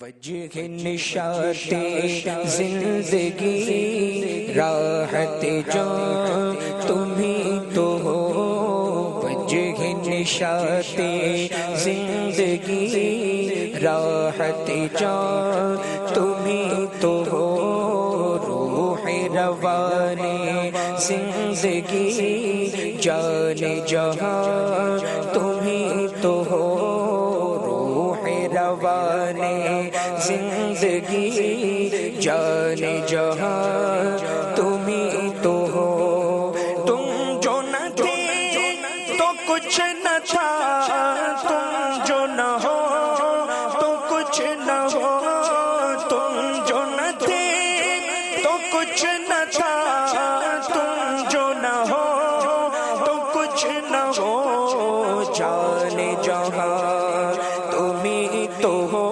وجہ نشاط زندگی راحت جان تمہیں تو ہو، وجہ نشاط زندگی راحت جان تمہیں تو ہو، روح روان زندگی جان جہاں تمہیں تو ہو، روح روان زندگی جان جہاں تمہیں تو ہو، تم جو نہ تھے تو کچھ نہ تھا، تم جو نہ ہو تو کچھ نہ ہو، تم جو نہ تھے تو کچھ نہ تھا، تم جو نہ ہو تو کچھ نہ ہو، جان جہاں تمہیں تو ہو،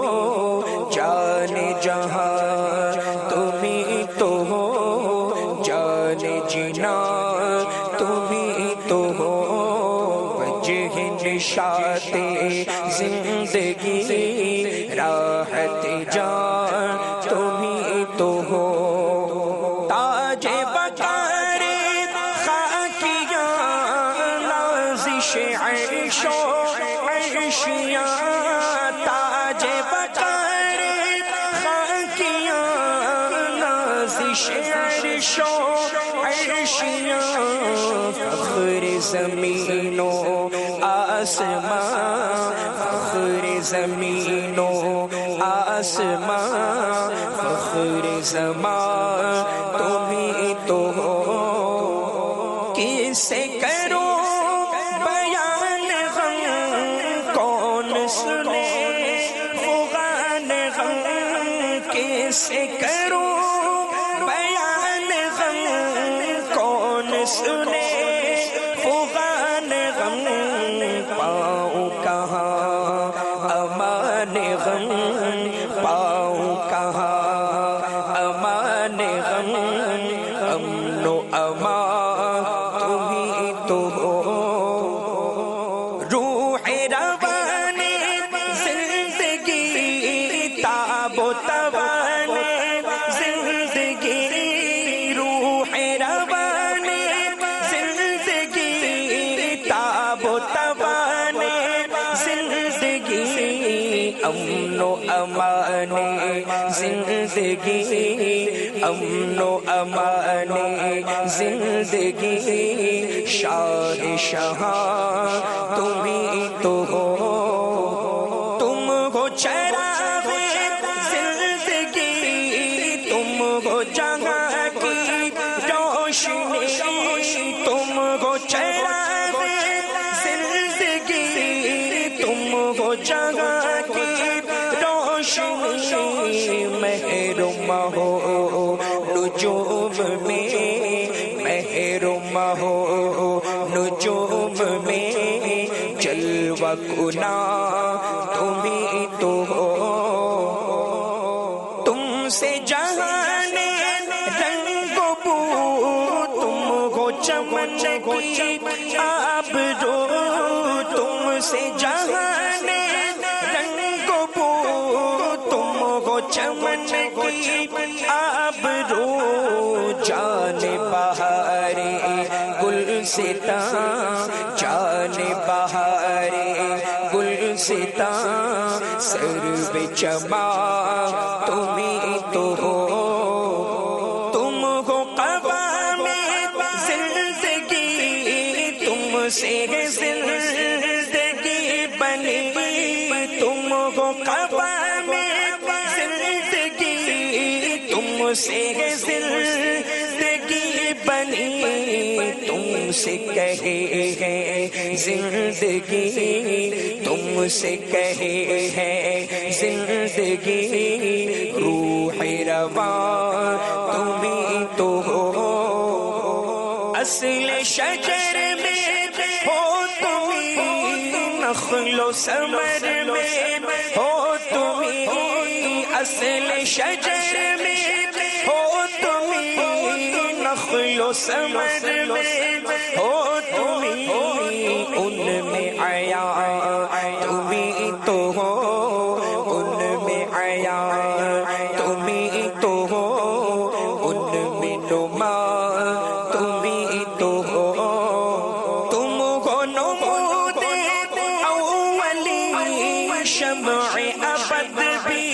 جان جہاں تمہیں تو ہو، جان جینا تمہیں تو ہو، وجہ نشاط زندگی راحت جان تمہیں تو ہو، تاج وقار خاکیاں نازش عرش و عرشیاں، تاج وقار خاکیاں نازش عرش و عرشیاں، فخر زمین و آسمان، فخر زمین و آسمان، فخر زمان تمہیں تو ہو، کس سے کرو بیان غم کون سنے فغان غم، کس سے کرو بیان غم کون سنے فغان غم، پاؤں کہاں امان غم، پاؤں کہاں امان غم، امن و امان تمہیں تو ہو، روح روان زندگی تاب و توان زندگی، روح روان زندگی تاب و توان زندگی، امن و امان زندگی، امن و امان زندگی، شاہ شہاں تمہیں تو ہو، تم ہو چراغ زندگی، تم ہو جہاں کی روشنی، تم ہو چراغ زندگی، تم ہو جہاں کی روشنی، محروم ہو نجوم میں، محروم ہو نجوم میں، جلوہ کنا تمہیں تو ہو، تم سے جہان رنگ و بو، تم ہو چمن کی آبرو، تم سے جہان رنگ و بو، تم ہو چمن کی آبرو، جان بہار گلستان، جان بہار گلستان، سرو چمن تمہیں تو ہو، تم ہو قوام زندگی، تم سے زندگی بنی، تم ہو قوام زندگی، تم سے زندگی بنی، تم سے کہے ہیں زندگی، تم سے کہے ہیں زندگی، روح رواں تمہیں تو ہو، اصل شجر میں ہو تمہیں، نخل و ثمر میں ہو تمہیں، اصل شجر میں ہو تمہیں، نخل و ثمر میں ہو تمہیں، ان میں عیاں تمہیں تو ہو، ان میں عیاں عیا تمہیں تو ہو ان میں نما تمہیں تو ہو تم ہو نمود اولی شمع ابد بھی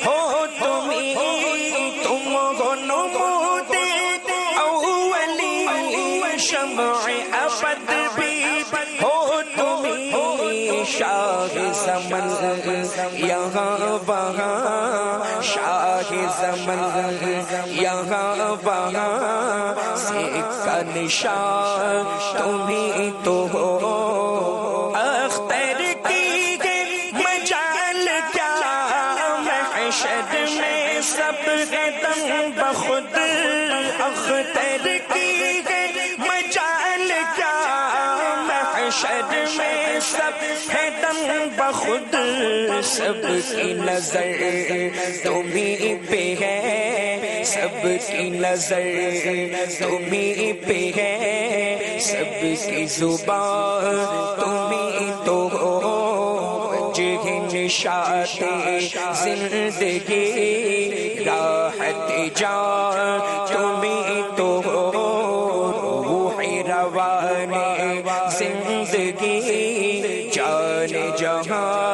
ہو تمہیں تم ہو نمود اولی شمع ابد بھی ہو تمہیں شاہ زمن یہاں وہاں شاہ زمن یہاں وہاں سے کا نشان تمہیں تو ہو اختر کی مجال کیا محشر میں سب دم بخود اختر کی مجال کیا محشر میں سب دم بخود سب کی نظر تمہیں پہ ہے سب کی نظر تمہیں پہ ہے سب کی زبان تمہیں تو ہو وجہ نشاط زندگی راحت جان تمہیں تو ہو روح روان زندگی جان جہاں